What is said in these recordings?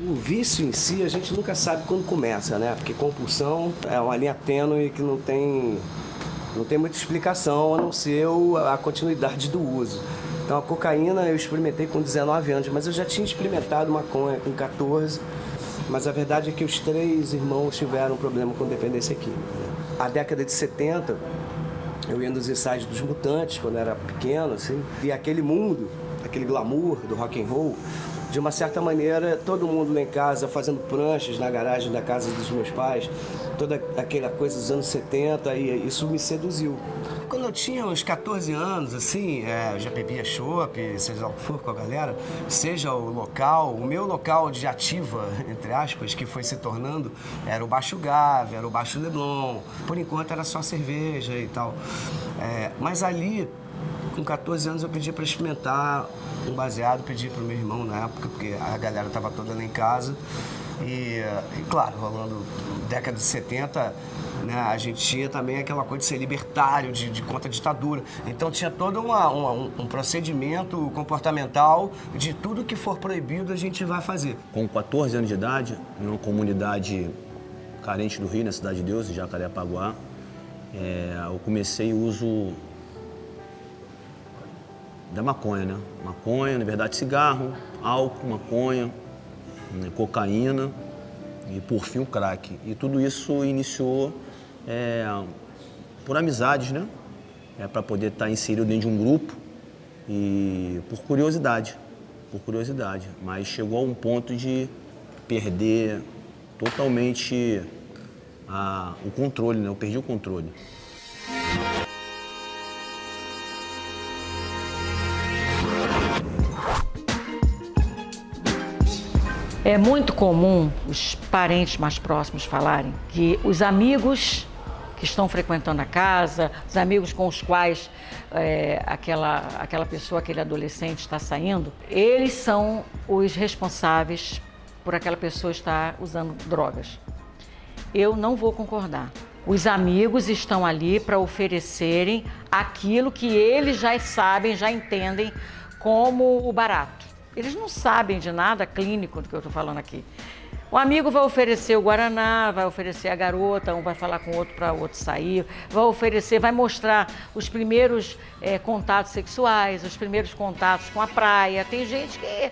O vício em si, a gente nunca sabe quando começa, né? Porque compulsão é uma linha tênue que não tem muita explicação, a não ser a continuidade do uso. Então a cocaína eu experimentei com 19 anos, mas eu já tinha experimentado maconha com 14, mas a verdade é que os 3 irmãos tiveram um problema com dependência química. A década de 70, eu ia nos ensaios dos Mutantes, quando eu era pequeno, assim, e aquele mundo, aquele glamour do rock and roll, de uma certa maneira, todo mundo lá em casa fazendo pranchas na garagem da casa dos meus pais, toda aquela coisa dos anos 70, e isso me seduziu. Quando eu tinha uns 14 anos, assim, eu já bebia chopp, seja o que for com a galera, seja o local, o meu local de ativa, entre aspas, que foi se tornando, era o Baixo Gávea, era o Baixo Leblon, por enquanto era só cerveja e tal. Mas ali, com 14 anos, eu pedi para experimentar um baseado, pedi para o meu irmão na época, porque a galera estava toda lá em casa. E claro, rolando década de 70, né, a gente tinha também aquela coisa de ser libertário, de contra a ditadura. Então tinha todo um procedimento comportamental de tudo que for proibido a gente vai fazer. Com 14 anos de idade, em uma comunidade carente do Rio, na Cidade de Deus, em Jacarepaguá, eu comecei o uso da maconha, né? Maconha, na verdade, cigarro, álcool, maconha, cocaína e, por fim, o crack. E tudo isso iniciou por amizades, né? Para poder estar inserido dentro de um grupo e por curiosidade. Mas chegou a um ponto de perder totalmente o controle, né? Eu perdi o controle. É muito comum os parentes mais próximos falarem que os amigos que estão frequentando a casa, os amigos com os quais aquela pessoa, aquele adolescente está saindo, eles são os responsáveis por aquela pessoa estar usando drogas. Eu não vou concordar. Os amigos estão ali para oferecerem aquilo que eles já sabem, já entendem como o barato. Eles não sabem de nada clínico do que eu estou falando aqui. O amigo vai oferecer o guaraná, vai oferecer a garota, um vai falar com o outro para o outro sair, vai mostrar os primeiros contatos sexuais, os primeiros contatos com a praia. Tem gente que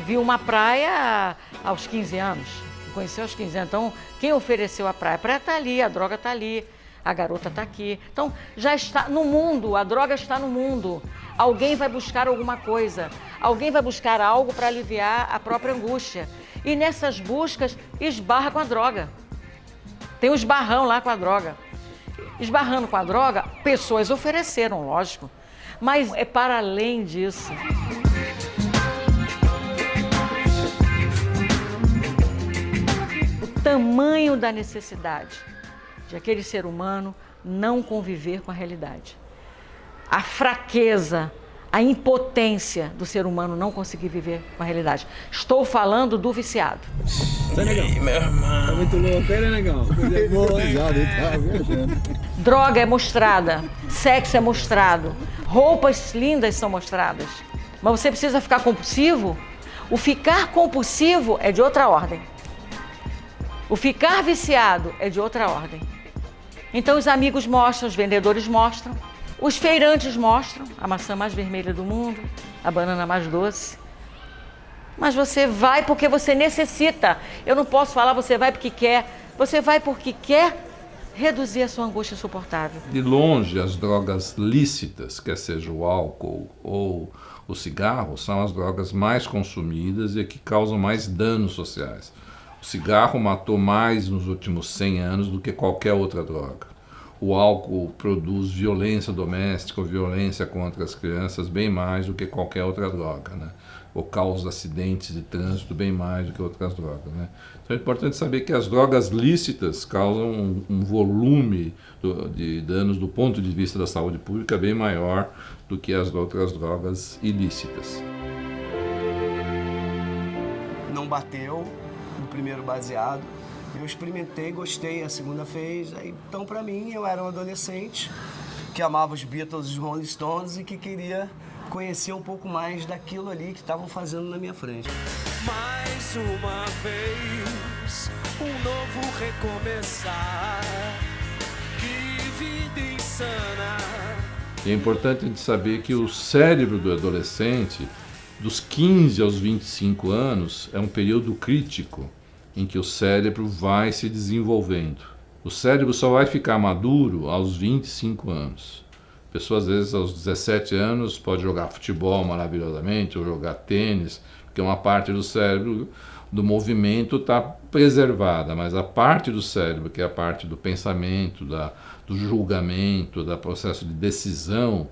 viu uma praia aos 15 anos, conheceu aos 15 anos. Então, quem ofereceu a praia? A praia está ali, a droga está ali, a garota está aqui. Então, já está no mundo, a droga está no mundo. Alguém vai buscar alguma coisa, alguém vai buscar algo para aliviar a própria angústia. E nessas buscas, esbarra com a droga. Tem um esbarrão lá com a droga. Esbarrando com a droga, pessoas ofereceram, lógico. Mas é para além disso. O tamanho da necessidade de aquele ser humano não conviver com a realidade. A fraqueza, a impotência do ser humano não conseguir viver com a realidade. Estou falando do viciado. Tá legal. Meu irmão. Tá muito louco, né, legal? Coisa boa, hein? Droga é mostrada, sexo é mostrado, roupas lindas são mostradas. Mas você precisa ficar compulsivo? O ficar compulsivo é de outra ordem. O ficar viciado é de outra ordem. Então os amigos mostram, os vendedores mostram, os feirantes mostram a maçã mais vermelha do mundo, a banana mais doce. Mas você vai porque você necessita. Eu não posso falar você vai porque quer. Você vai porque quer reduzir a sua angústia insuportável. De longe, as drogas lícitas, quer seja o álcool ou o cigarro, são as drogas mais consumidas e que causam mais danos sociais. O cigarro matou mais nos últimos 100 anos do que qualquer outra droga. O álcool produz violência doméstica ou violência contra as crianças bem mais do que qualquer outra droga, né? Ou causa acidentes de trânsito bem mais do que outras drogas, né? Então é importante saber que as drogas lícitas causam um volume de danos do ponto de vista da saúde pública bem maior do que as outras drogas ilícitas. Não bateu no primeiro baseado. Eu experimentei, gostei, a segunda fez. Então, pra mim, eu era um adolescente que amava os Beatles e os Rolling Stones e que queria conhecer um pouco mais daquilo ali que estavam fazendo na minha frente. Mas mais uma vez, um novo recomeçar. Que vida insana. É importante a gente saber que o cérebro do adolescente, dos 15 aos 25 anos, é um período crítico em que o cérebro vai se desenvolvendo. O cérebro só vai ficar maduro aos 25 anos. A pessoa, às vezes, aos 17 anos, pode jogar futebol maravilhosamente, ou jogar tênis, porque uma parte do cérebro, do movimento, está preservada, mas a parte do cérebro, que é a parte do pensamento, do julgamento, do processo de decisão,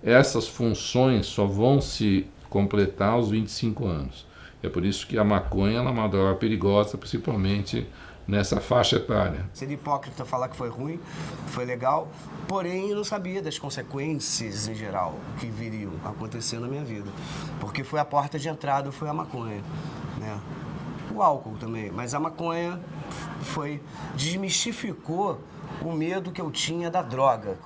essas funções só vão se completar aos 25 anos. É por isso que a maconha é uma droga perigosa, principalmente nessa faixa etária. Seria hipócrita falar que foi ruim, foi legal, porém eu não sabia das consequências em geral que viriam a acontecer na minha vida. Porque foi a porta de entrada, foi a maconha, né? O álcool também, mas a maconha desmistificou o medo que eu tinha da droga.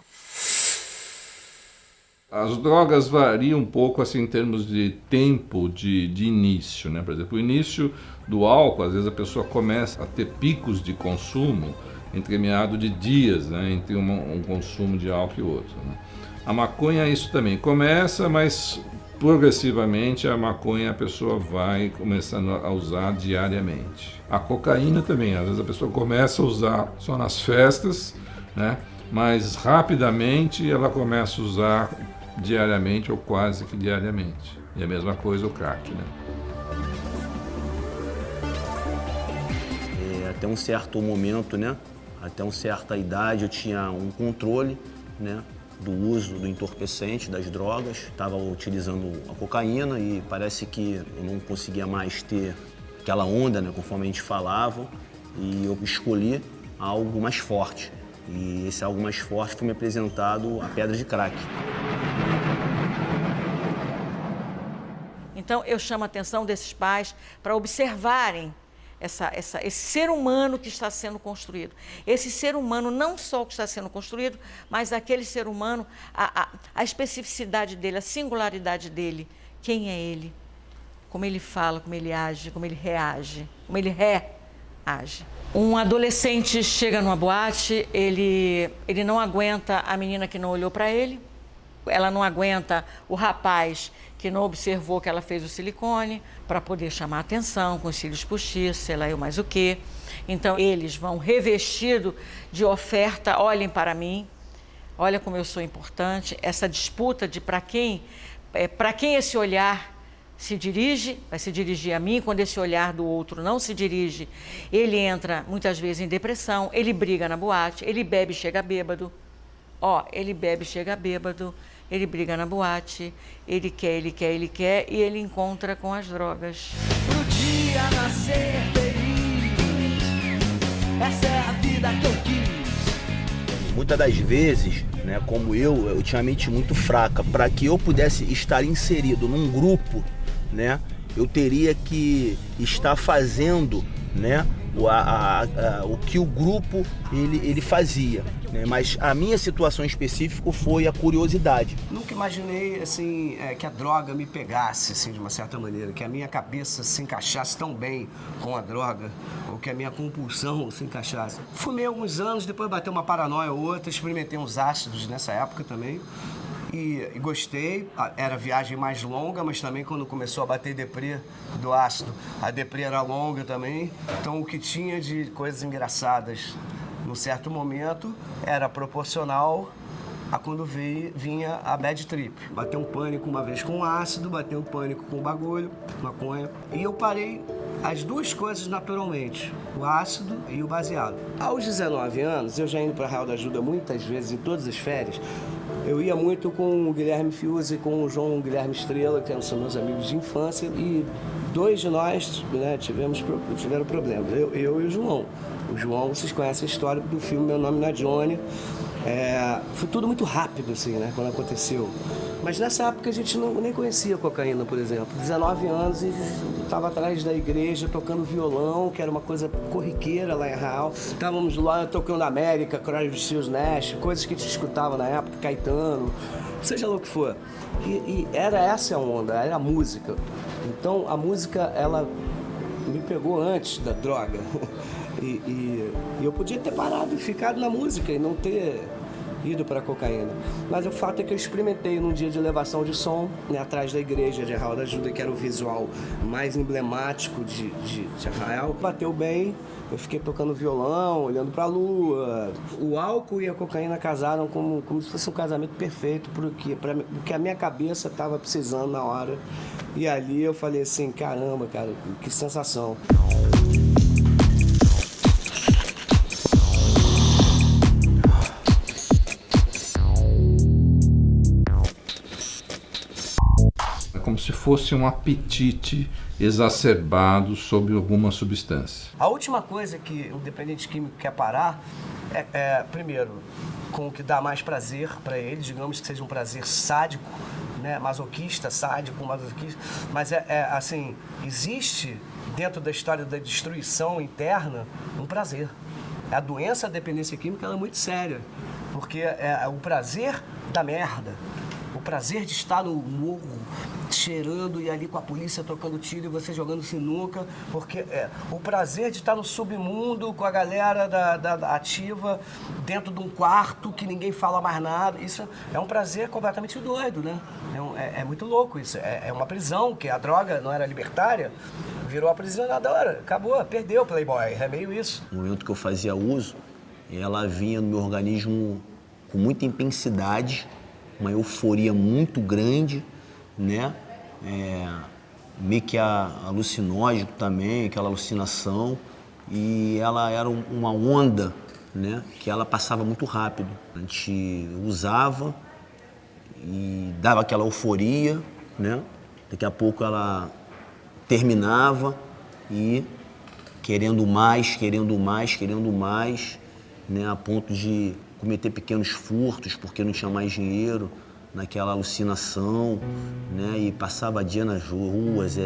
As drogas variam um pouco assim, em termos de tempo de início, né? Por exemplo, o início do álcool, às vezes a pessoa começa a ter picos de consumo entremeado de dias, né? Entre um consumo de álcool e outro, né? A maconha é isso também. Começa, mas progressivamente a maconha a pessoa vai começando a usar diariamente. A cocaína também, às vezes a pessoa começa a usar só nas festas, né? Mas rapidamente ela começa a usar diariamente ou quase que diariamente. E a mesma coisa o crack, né? Até um certo momento, né? Até uma certa idade eu tinha um controle, né? Do uso do entorpecente, das drogas. Estava utilizando a cocaína e parece que eu não conseguia mais ter aquela onda, né? Conforme a gente falava. E eu escolhi algo mais forte. E esse algo mais forte foi me apresentado a pedra de crack. Então, eu chamo a atenção desses pais para observarem esse ser humano que está sendo construído. Esse ser humano, não só o que está sendo construído, mas aquele ser humano, a especificidade dele, a singularidade dele. Quem é ele? Como ele fala, como ele age, como ele reage, como ele reage. Um adolescente chega numa boate, ele não aguenta a menina que não olhou para ele, ela não aguenta o rapaz que não observou que ela fez o silicone para poder chamar a atenção, com os cílios postiços, sei lá eu mais o quê. Então, eles vão revestidos de oferta, olhem para mim, olha como eu sou importante. Essa disputa de para quem esse olhar se dirige, vai se dirigir a mim. Quando esse olhar do outro não se dirige, ele entra muitas vezes em depressão, ele briga na boate, ele bebe e chega bêbado. Ele bebe e chega bêbado, ele briga na boate, ele quer e ele encontra com as drogas. Pro dia nascer feliz, essa é a vida que eu quis. Muitas das vezes, né, como eu tinha a mente muito fraca. Para que eu pudesse estar inserido num grupo, né, eu teria que estar fazendo, né, o que o grupo ele fazia, né? Mas a minha situação específica foi a curiosidade. Nunca imaginei assim que a droga me pegasse assim, de uma certa maneira, que a minha cabeça se encaixasse tão bem com a droga, ou que a minha compulsão se encaixasse. Fumei alguns anos, depois bateu uma paranoia ou outra, experimentei uns ácidos nessa época também. E gostei, era viagem mais longa, mas também quando começou a bater deprê do ácido, a deprê era longa também. Então o que tinha de coisas engraçadas num certo momento era proporcional a quando vinha a bad trip. Bateu um pânico uma vez com o ácido, bateu um pânico com o bagulho, maconha. E eu parei as duas coisas naturalmente, o ácido e o baseado. Aos 19 anos, eu já indo para Real da Ajuda muitas vezes, em todas as férias, eu ia muito com o Guilherme Fiuza e com o João Guilherme Estrela, que são meus amigos de infância, e dois de nós, né, tiveram problemas, eu e o João. O João, vocês conhecem a história do filme Meu Nome Não é Johnny. Foi tudo muito rápido, assim, né, quando aconteceu. Mas nessa época a gente nem conhecia cocaína, por exemplo. 19 anos e estava atrás da igreja tocando violão, que era uma coisa corriqueira lá em Real. Estávamos lá tocando América, Crosby, Stills, Nash, coisas que a gente escutava na época, Caetano, seja lá o que for. E era essa a onda, era a música. Então a música, ela me pegou antes da droga. E eu podia ter parado e ficado na música e não ter ido para a cocaína. Mas o fato é que eu experimentei num dia de elevação de som, né, atrás da igreja de Arraial da Ajuda, que era o visual mais emblemático de Arraial. Bateu bem, eu fiquei tocando violão, olhando para a lua. O álcool e a cocaína casaram como se fosse um casamento perfeito, porque a minha cabeça estava precisando na hora. E ali eu falei assim, caramba, cara, que sensação. Como se fosse um apetite exacerbado sobre alguma substância. A última coisa que o dependente químico quer parar é primeiro, com o que dá mais prazer para ele, digamos que seja um prazer sádico, né, masoquista, sádico, masoquista, mas assim, existe dentro da história da destruição interna um prazer. A doença da dependência química ela é muito séria, porque é o prazer da merda. O prazer de estar no morro, cheirando e ali com a polícia trocando tiro e você jogando sinuca, porque o prazer de estar no submundo com a galera da ativa dentro de um quarto que ninguém fala mais nada, isso é um prazer completamente doido, né? É muito louco isso, é uma prisão, que a droga não era libertária, virou aprisionadora, acabou, perdeu o Playboy, é meio isso. No momento que eu fazia uso, ela vinha no meu organismo com muita intensidade, uma euforia muito grande, né? Meio que alucinógeno também, aquela alucinação. E ela era uma onda, né? Que ela passava muito rápido. A gente usava e dava aquela euforia, né? Daqui a pouco ela terminava e querendo mais, né? A ponto de cometer pequenos furtos porque não tinha mais dinheiro, naquela alucinação, né? E passava dia nas ruas,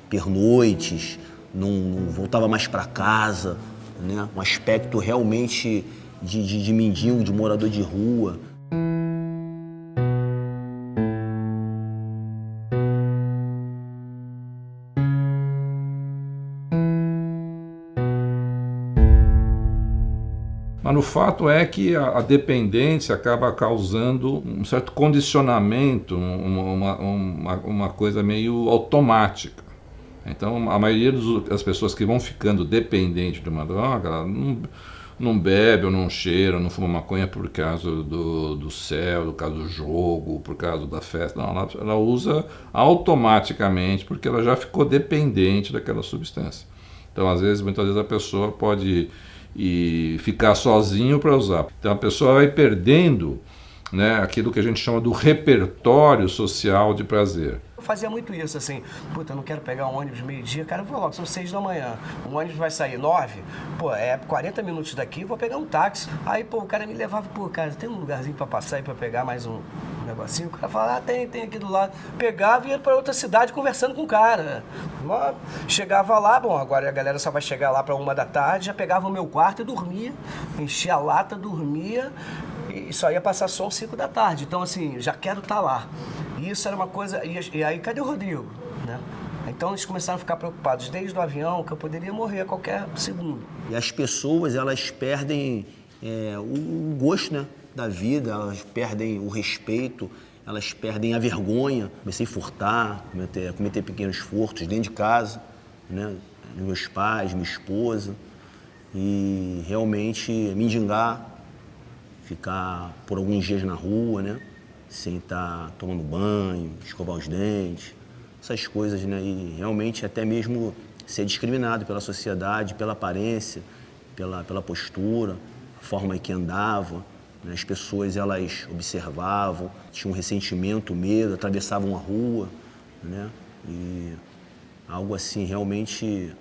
pernoites, não voltava mais para casa, né? Um aspecto realmente de mendigo, de morador de rua. Mas o fato é que a dependência acaba causando um certo condicionamento, uma coisa meio automática. Então, a maioria das pessoas que vão ficando dependentes de uma droga, ela não bebe ou não cheira, não fuma maconha por causa do céu, por causa do jogo, por causa da festa. Não, ela usa automaticamente porque ela já ficou dependente daquela substância. Então, muitas vezes a pessoa pode ficar sozinho para usar. Então a pessoa vai perdendo, né, aquilo que a gente chama do repertório social de prazer. Eu fazia muito isso, assim, puta, eu não quero pegar um ônibus meio-dia, cara, eu vou logo, são 6 da manhã, o ônibus vai sair 9, 40 minutos daqui, vou pegar um táxi. Aí, o cara me levava, cara, tem um lugarzinho pra passar e pra pegar mais um negocinho? O cara falava, tem aqui do lado. Pegava e ia pra outra cidade conversando com o cara. Chegava lá, agora a galera só vai chegar lá pra 1 da tarde, já pegava o meu quarto e dormia, enchia a lata, dormia, e só ia passar só às 5 da tarde. Então, assim, já quero estar lá. E isso era uma coisa... E aí, cadê o Rodrigo? Né? Então, eles começaram a ficar preocupados desde o avião, que eu poderia morrer a qualquer segundo. E as pessoas, elas perdem o gosto, né, da vida, elas perdem o respeito, elas perdem a vergonha. Comecei a furtar, cometer pequenos furtos dentro de casa, né, meus pais, minha esposa. E realmente mendigar, ficar por alguns dias na rua, né? Sem estar tomando banho, escovar os dentes, essas coisas, né? E realmente até mesmo ser discriminado pela sociedade, pela aparência, pela postura, a forma em que andava, né? As pessoas, elas observavam, tinham um ressentimento, medo, atravessavam a rua, né? E algo assim realmente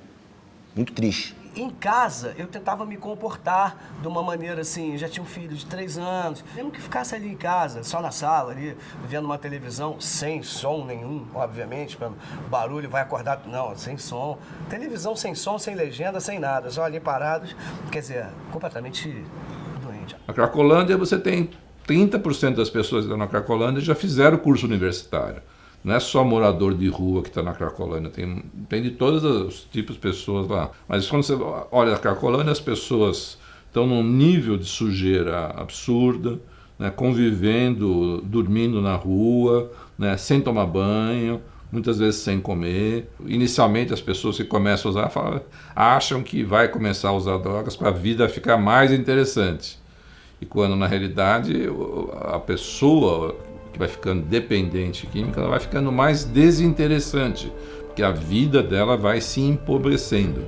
muito triste. Em casa, eu tentava me comportar de uma maneira assim, eu já tinha um filho de 3 anos, mesmo que ficasse ali em casa, só na sala, ali, vendo uma televisão, sem som nenhum, obviamente, o barulho vai acordar, não, sem som. Televisão sem som, sem legenda, sem nada, só ali parados, quer dizer, completamente doente. Na Cracolândia você tem 30% das pessoas que estão na Cracolândia já fizeram o curso universitário. Não é só morador de rua que está na Cracolândia, tem de todos os tipos de pessoas lá. Mas quando você olha a Cracolândia, as pessoas estão num nível de sujeira absurda, né, convivendo, dormindo na rua, né, sem tomar banho, muitas vezes sem comer. Inicialmente as pessoas que começam a usar acham que vai começar a usar drogas para a vida ficar mais interessante. E quando na realidade a pessoa que vai ficando dependente química, ela vai ficando mais desinteressante, porque a vida dela vai se empobrecendo.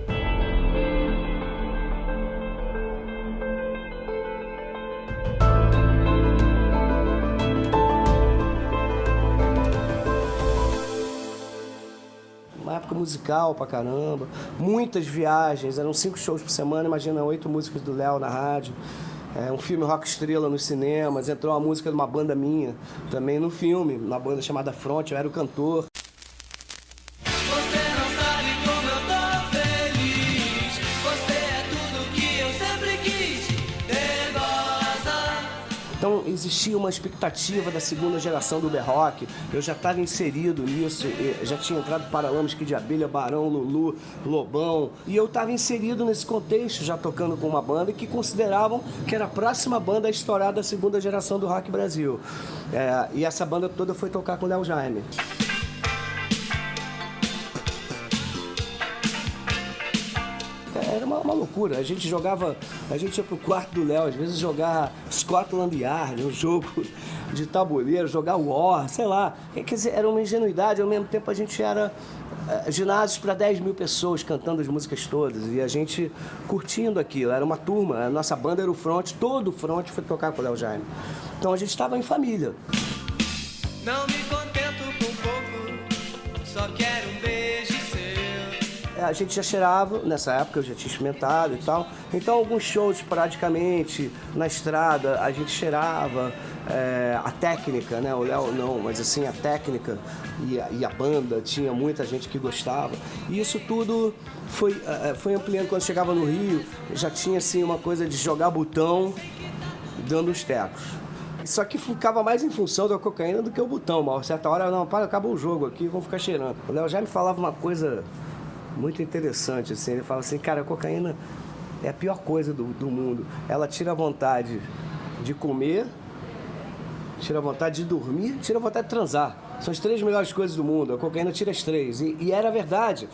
Uma época musical pra caramba, muitas viagens, eram 5 shows por semana, imagina 8 músicas do Léo na rádio. Um filme Rock Estrela nos cinemas, entrou uma música de uma banda minha também no filme, uma banda chamada Front, eu era o cantor. Você não sabe como eu tô feliz. Você é tudo que eu sempre quis. Teimosa. Então existia uma expectativa da segunda geração do B-Rock, eu já estava inserido nisso, já tinha entrado Paralamas, Kid de Abelha, Barão, Lulu, Lobão, e eu estava inserido nesse contexto, já tocando com uma banda que consideravam que era a próxima banda a estourar da segunda geração do Rock Brasil. E essa banda toda foi tocar com o Léo Jaime. Era uma loucura, a gente ia pro quarto do Léo, às vezes jogar Scotland Yard, um jogo de tabuleiro, jogar War, sei lá. Quer dizer, era uma ingenuidade, ao mesmo tempo a gente era ginásios para 10 mil pessoas cantando as músicas todas e a gente curtindo aquilo, era uma turma, a nossa banda era o Front, todo o Front foi tocar com o Léo Jaime. Então a gente estava em família. Não me contento com pouco, só quero um beijo seu. A gente já cheirava, nessa época eu já tinha experimentado e tal, então alguns shows esporadicamente, na estrada, a gente cheirava a técnica, né? O Léo não, mas assim, a técnica e a banda, tinha muita gente que gostava. E isso tudo foi ampliando. Quando chegava no Rio, já tinha assim uma coisa de jogar botão dando os tecos. Só que ficava mais em função da cocaína do que o botão. Mas a certa hora, não, acabou o jogo aqui, vamos ficar cheirando. O Léo já me falava uma coisa muito interessante, assim, ele fala assim, cara, a cocaína é a pior coisa do mundo. Ela tira a vontade de comer, tira a vontade de dormir, tira a vontade de transar. São as 3 melhores coisas do mundo, a cocaína tira as 3. E era verdade.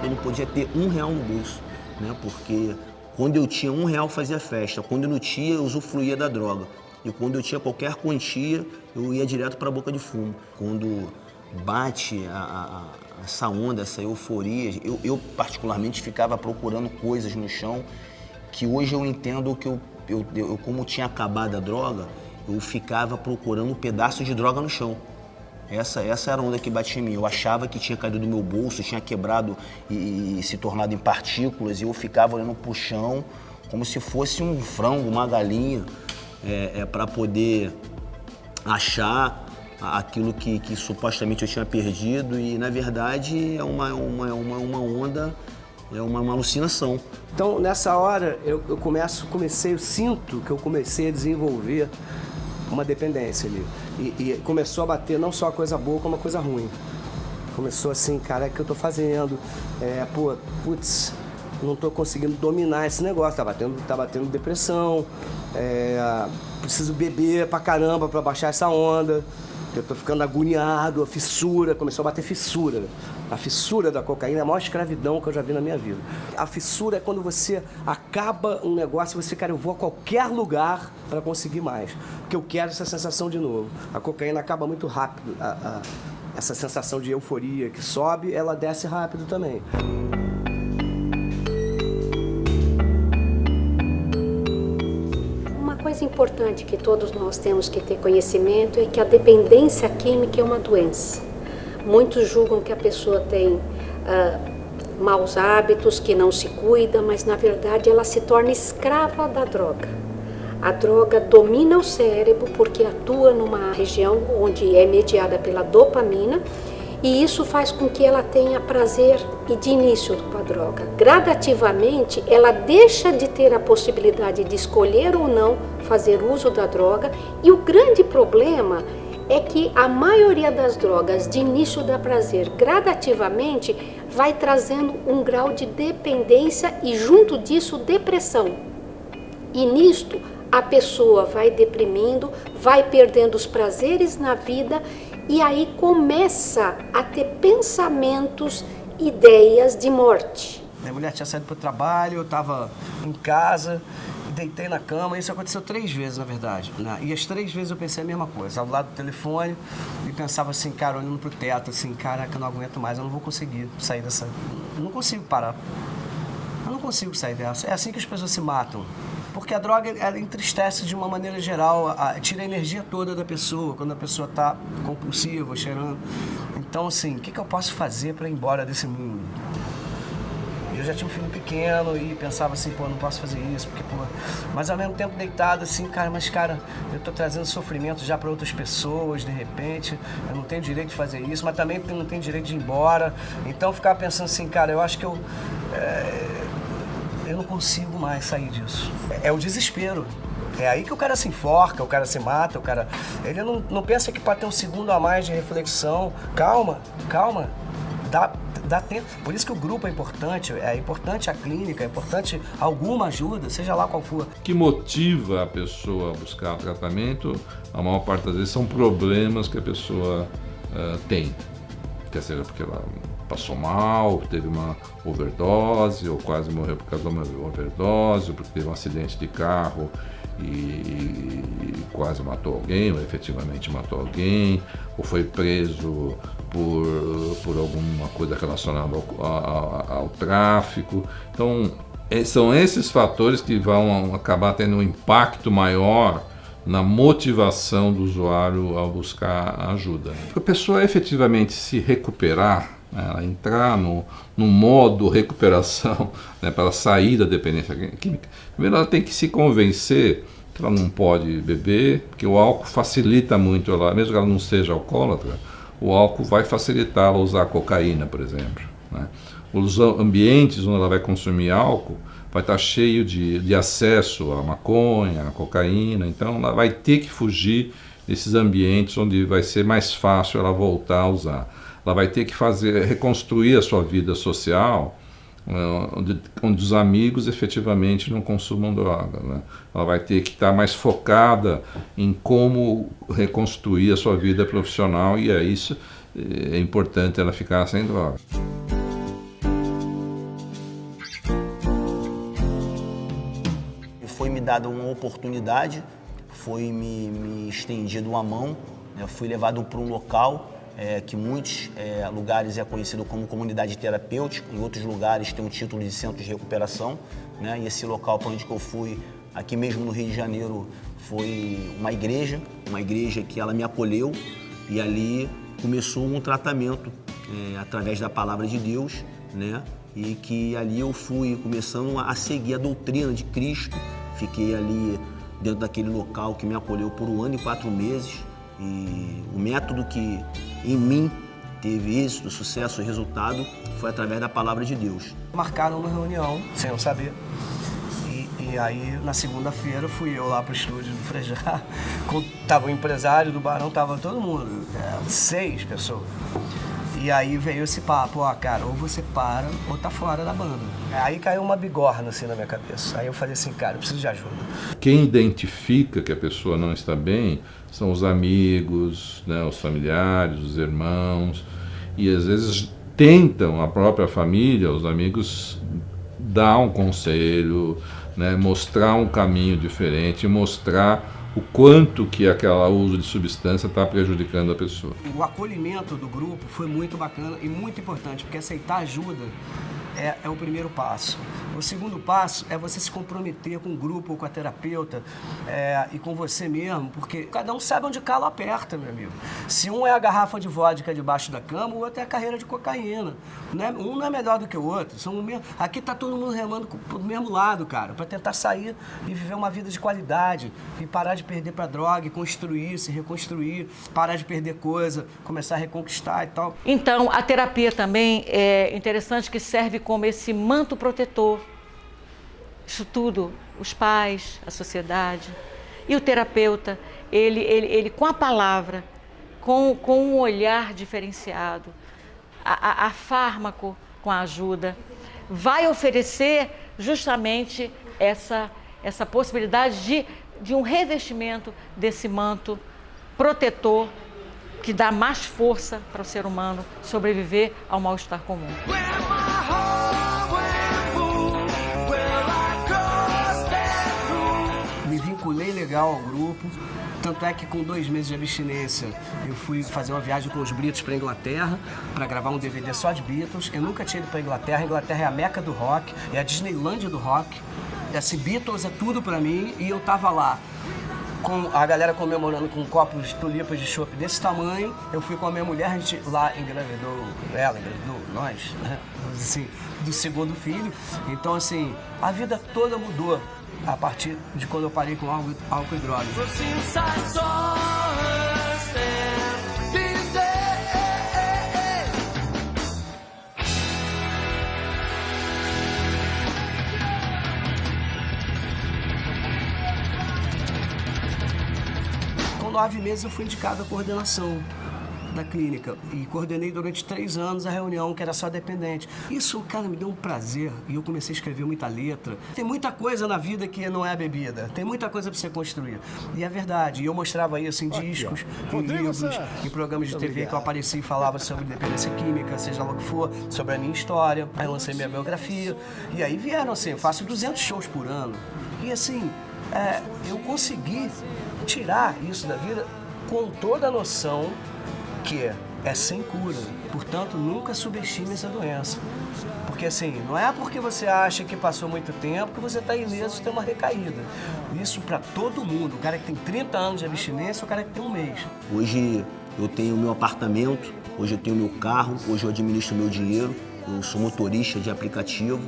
Eu não podia ter R$1 no bolso, né? Porque quando eu tinha R$1 fazia festa, quando eu não tinha eu usufruía da droga. E quando eu tinha qualquer quantia, eu ia direto para a boca de fumo. Quando bate essa onda, essa euforia, eu particularmente ficava procurando coisas no chão que hoje eu entendo que eu como tinha acabado a droga, eu ficava procurando um pedaço de droga no chão. Essa era a onda que batia em mim. Eu achava que tinha caído do meu bolso, tinha quebrado e se tornado em partículas, e eu ficava olhando pro chão como se fosse um frango, uma galinha, para poder achar aquilo que supostamente eu tinha perdido, e na verdade é uma onda, é uma alucinação. Então nessa hora eu sinto que eu comecei a desenvolver uma dependência ali. E começou a bater não só a coisa boa, como a coisa ruim. Começou assim, cara, o que eu tô fazendo? Putz, não tô conseguindo dominar esse negócio, tá batendo depressão, preciso beber pra caramba pra baixar essa onda, eu tô ficando agoniado, a fissura, começou a bater fissura. A fissura da cocaína é a maior escravidão que eu já vi na minha vida. A fissura é quando você acaba um negócio, cara, eu vou a qualquer lugar para conseguir mais, porque eu quero essa sensação de novo. A cocaína acaba muito rápido, essa sensação de euforia que sobe, ela desce rápido também. Uma coisa importante que todos nós temos que ter conhecimento é que a dependência química é uma doença. Muitos julgam que a pessoa tem maus hábitos, que não se cuida, mas na verdade ela se torna escrava da droga. A droga domina o cérebro porque atua numa região onde é mediada pela dopamina e isso faz com que ela tenha prazer e de início com a droga. Gradativamente, ela deixa de ter a possibilidade de escolher ou não fazer uso da droga, e o grande problema é que a maioria das drogas de início dá prazer, gradativamente vai trazendo um grau de dependência e junto disso depressão. E nisto a pessoa vai deprimindo, vai perdendo os prazeres na vida e aí começa a ter pensamentos, ideias de morte. Minha mulher tinha saído para o trabalho, eu estava em casa, deitei na cama. Isso aconteceu 3 vezes, na verdade. E as 3 vezes eu pensei a mesma coisa, ao lado do telefone, e pensava assim, cara, olhando pro teto, assim, caraca, eu não aguento mais, eu não vou conseguir sair dessa... Eu não consigo parar. Eu não consigo sair dessa. É assim que as pessoas se matam. Porque a droga, ela entristece de uma maneira geral, tira a energia toda da pessoa, quando a pessoa está compulsiva, cheirando. Então, assim, o que eu posso fazer para ir embora desse mundo? Eu já tinha um filho pequeno e pensava assim, pô, não posso fazer isso, porque, pô... Mas ao mesmo tempo deitado assim, cara, eu tô trazendo sofrimento já para outras pessoas, de repente, eu não tenho direito de fazer isso, mas também não tenho direito de ir embora. Então eu ficava pensando assim, cara, eu acho que eu não consigo mais sair disso. É o desespero. É aí que o cara se enforca, o cara se mata, o cara... Ele não pensa que pode ter um segundo a mais de reflexão. Calma. Dá tempo. Por isso que o grupo é importante a clínica, é importante alguma ajuda, seja lá qual for. O que motiva a pessoa a buscar tratamento, a maior parte das vezes, são problemas que a pessoa tem. Quer seja porque ela passou mal, teve uma overdose, ou quase morreu por causa de uma overdose, ou porque teve um acidente de carro e quase matou alguém, ou efetivamente matou alguém, ou foi preso por alguma coisa relacionada ao tráfico. Então, são esses fatores que vão acabar tendo um impacto maior na motivação do usuário ao buscar ajuda. Para a pessoa efetivamente se recuperar, ela entrar no modo recuperação, né, para sair da dependência química, primeiro ela tem que se convencer que ela não pode beber, porque o álcool facilita muito ela, mesmo que ela não seja alcoólatra, o álcool vai facilitar ela usar cocaína, por exemplo, né? Os ambientes onde ela vai consumir álcool vai estar cheio de acesso à maconha, à cocaína, então ela vai ter que fugir desses ambientes onde vai ser mais fácil ela voltar a usar. Ela vai ter que reconstruir a sua vida social, onde os amigos efetivamente não consumam droga, né? Ela vai ter que estar mais focada em como reconstruir a sua vida profissional, e é isso, é importante ela ficar sem droga. Foi me dada uma oportunidade, foi me estendido uma mão, eu fui levado para um local que muitos lugares é conhecido como comunidade terapêutica, em outros lugares tem um título de centro de recuperação, né? E esse local para onde que eu fui, aqui mesmo no Rio de Janeiro, foi uma igreja que ela me acolheu, e ali começou um tratamento através da palavra de Deus, né? E que ali eu fui começando a seguir a doutrina de Cristo. Fiquei ali dentro daquele local que me acolheu por 1 ano e 4 meses, e o método que em mim teve êxito, sucesso, resultado foi através da palavra de Deus. Marcaram uma reunião, sem eu saber, e aí na segunda-feira fui eu lá pro estúdio do Frejá, tava o empresário do Barão, tava todo mundo, 6 pessoas. E aí veio esse papo, cara, ou você para ou tá fora da banda. Aí caiu uma bigorna assim na minha cabeça. Aí eu falei assim, cara, eu preciso de ajuda. Quem identifica que a pessoa não está bem são os amigos, né, os familiares, os irmãos. E às vezes tentam, a própria família, os amigos, dar um conselho, né, mostrar um caminho diferente, mostrar o quanto que aquele uso de substância está prejudicando a pessoa. O acolhimento do grupo foi muito bacana e muito importante, porque aceitar ajuda é o primeiro passo. O segundo passo é você se comprometer com o grupo, ou com a terapeuta e com você mesmo, porque cada um sabe onde o calo aperta, meu amigo. Se um é a garrafa de vodka debaixo da cama, o outro é a carreira de cocaína. Um não é melhor do que o outro. Aqui tá todo mundo remando pro mesmo lado, cara, para tentar sair e viver uma vida de qualidade e parar de perder pra droga, e construir, se reconstruir, parar de perder coisa, começar a reconquistar e tal. Então, a terapia também é interessante que serve como esse manto protetor. Isso tudo, os pais, a sociedade. E o terapeuta, ele com a palavra, com um olhar diferenciado, a fármaco com a ajuda, vai oferecer justamente essa possibilidade de um revestimento desse manto protetor que dá mais força para o ser humano sobreviver ao mal-estar comum. Me vinculei legal ao grupo, tanto é que com 2 meses de abstinência eu fui fazer uma viagem com os Beatles para Inglaterra para gravar um DVD só de Beatles. Eu nunca tinha ido para Inglaterra. A Inglaterra é a meca do rock, é a Disneylândia do rock. Esse Beatles é tudo para mim e eu tava lá com a galera comemorando com copos de tulipas de chopp desse tamanho. Eu fui com a minha mulher, a gente lá engravidou, nós, né? Assim, do segundo filho. Então, assim, a vida toda mudou a partir de quando eu parei com álcool e drogas. Com 9 meses eu fui indicado à coordenação da clínica e coordenei durante 3 anos a reunião que era só dependente. Isso, cara, me deu um prazer e eu comecei a escrever muita letra. Tem muita coisa na vida que não é a bebida, tem muita coisa para você construir. E é verdade, e eu mostrava isso em discos, em livros, em programas de TV que eu aparecia e falava sobre dependência química, seja lá o que for, sobre a minha história. Aí eu lancei minha biografia e aí vieram assim, eu faço 200 shows por ano. E assim, eu consegui tirar isso da vida com toda a noção que é sem cura. Portanto, nunca subestime essa doença. Porque assim, não é porque você acha que passou muito tempo que você está ileso de ter uma recaída. Isso para todo mundo. O cara que tem 30 anos de abstinência, o cara que tem 1 mês. Hoje eu tenho meu apartamento, hoje eu tenho meu carro, hoje eu administro meu dinheiro, eu sou motorista de aplicativo,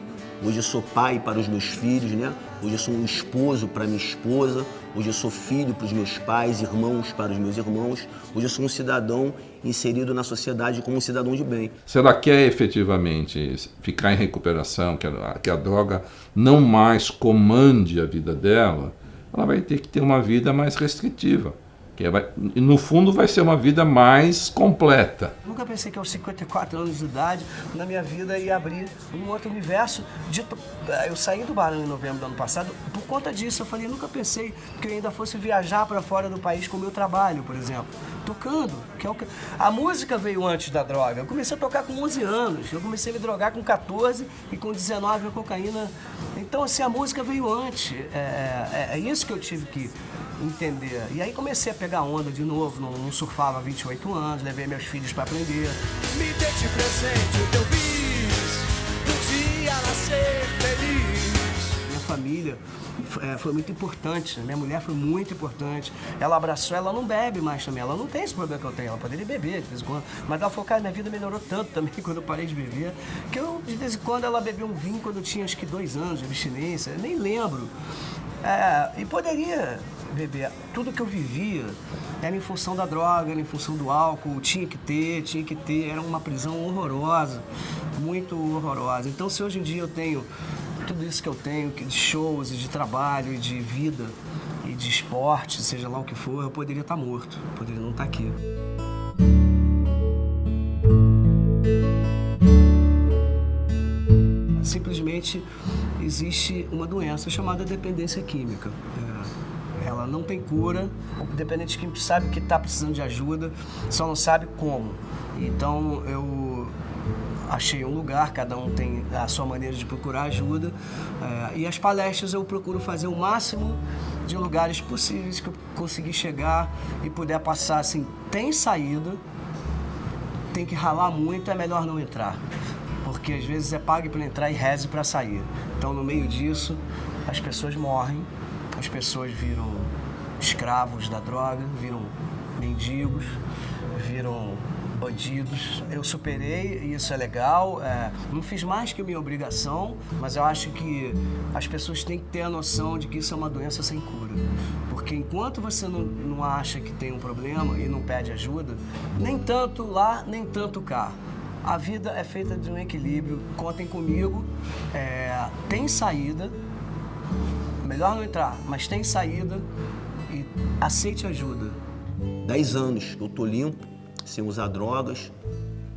hoje eu sou pai para os meus filhos, né? Hoje eu sou um esposo para minha esposa, hoje eu sou filho para os meus pais, irmãos para os meus irmãos, hoje eu sou um cidadão inserido na sociedade como um cidadão de bem. Se ela quer efetivamente ficar em recuperação, que a droga não mais comande a vida dela, ela vai ter que ter uma vida mais restritiva. E no fundo vai ser uma vida mais completa. Nunca pensei que aos 54 anos de idade, na minha vida ia abrir um outro universo. Eu saí do Barão em novembro do ano passado, por conta disso eu falei, nunca pensei que eu ainda fosse viajar para fora do país com o meu trabalho, por exemplo. Tocando, que é o que... A música veio antes da droga. Eu comecei a tocar com 11 anos, eu comecei a me drogar com 14 e com 19 a cocaína. Então assim, a música veio antes. É isso que eu tive que entender. E aí comecei a pegar onda de novo, não surfava há 28 anos, levei meus filhos para aprender. Me dê de presente o teu bis, do dia nascer feliz. Minha família foi muito importante, minha mulher foi muito importante. Ela abraçou, ela não bebe mais também, ela não tem esse problema que eu tenho, ela poderia beber de vez em quando. Mas ela falou, cara, minha vida melhorou tanto também quando eu parei de beber, que eu, de vez em quando, ela bebeu um vinho quando eu tinha acho que 2 anos de abstinência, eu nem lembro. E poderia beber. Tudo que eu vivia era em função da droga, era em função do álcool, tinha que ter, era uma prisão horrorosa, muito horrorosa. Então, se hoje em dia eu tenho tudo isso que eu tenho, de shows, e de trabalho, e de vida, e de esporte, seja lá o que for, eu poderia estar morto, poderia não estar aqui. Simplesmente existe uma doença chamada dependência química. Ela não tem cura, o dependente químico sabe que está precisando de ajuda, só não sabe como. Então eu achei um lugar, cada um tem a sua maneira de procurar ajuda, e as palestras eu procuro fazer o máximo de lugares possíveis que eu conseguir chegar e puder passar assim, tem saída, tem que ralar muito, é melhor não entrar. porque às vezes é pague para entrar e reze para sair. Então, no meio disso, as pessoas morrem, as pessoas viram escravos da droga, viram mendigos, viram bandidos. Eu superei e isso é legal. Não fiz mais que a minha obrigação, mas eu acho que as pessoas têm que ter a noção de que isso é uma doença sem cura. Porque enquanto você não acha que tem um problema e não pede ajuda, nem tanto lá, nem tanto cá. A vida é feita de um equilíbrio. Contem comigo. Tem saída. Melhor não entrar, mas tem saída e aceite ajuda. 10 anos que eu tô limpo, sem usar drogas.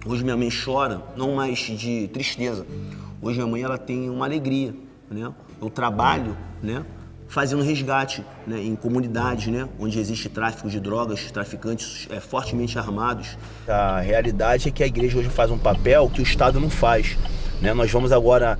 Hoje minha mãe chora, não mais de tristeza. Hoje minha mãe ela tem uma alegria, né? Eu trabalho, né, fazendo resgate, né, em comunidades, né, onde existe tráfico de drogas, traficantes fortemente armados. A realidade é que a igreja hoje faz um papel que o Estado não faz. Né? Nós vamos agora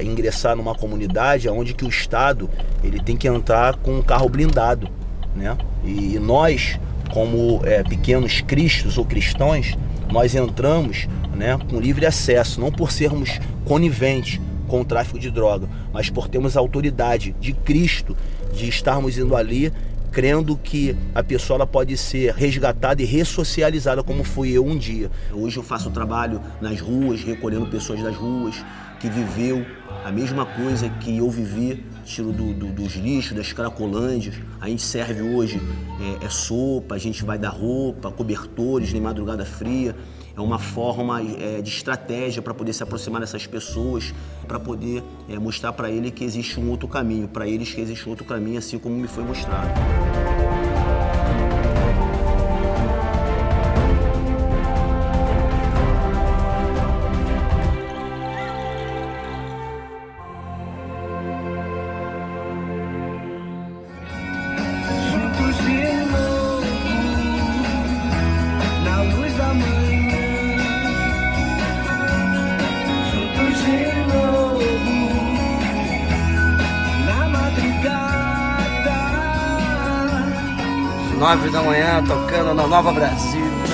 ingressar numa comunidade onde que o Estado ele tem que entrar com um carro blindado, né? E nós, como pequenos cristos ou cristãos, nós entramos, né, com livre acesso, não por sermos coniventes com o tráfico de droga, mas por termos a autoridade de Cristo, de estarmos indo ali crendo que a pessoa ela pode ser resgatada e ressocializada como fui eu um dia. Hoje eu faço trabalho nas ruas, recolhendo pessoas das ruas, que viveu a mesma coisa que eu vivi, tiro dos lixos, das cracolândias. A gente serve hoje sopa, a gente vai dar roupa, cobertores em madrugada fria. É uma forma de estratégia para poder se aproximar dessas pessoas, para poder mostrar para ele que existe um outro caminho, para eles que existe um outro caminho, assim como me foi mostrado. Nove da manhã, tocando na Nova Brasil.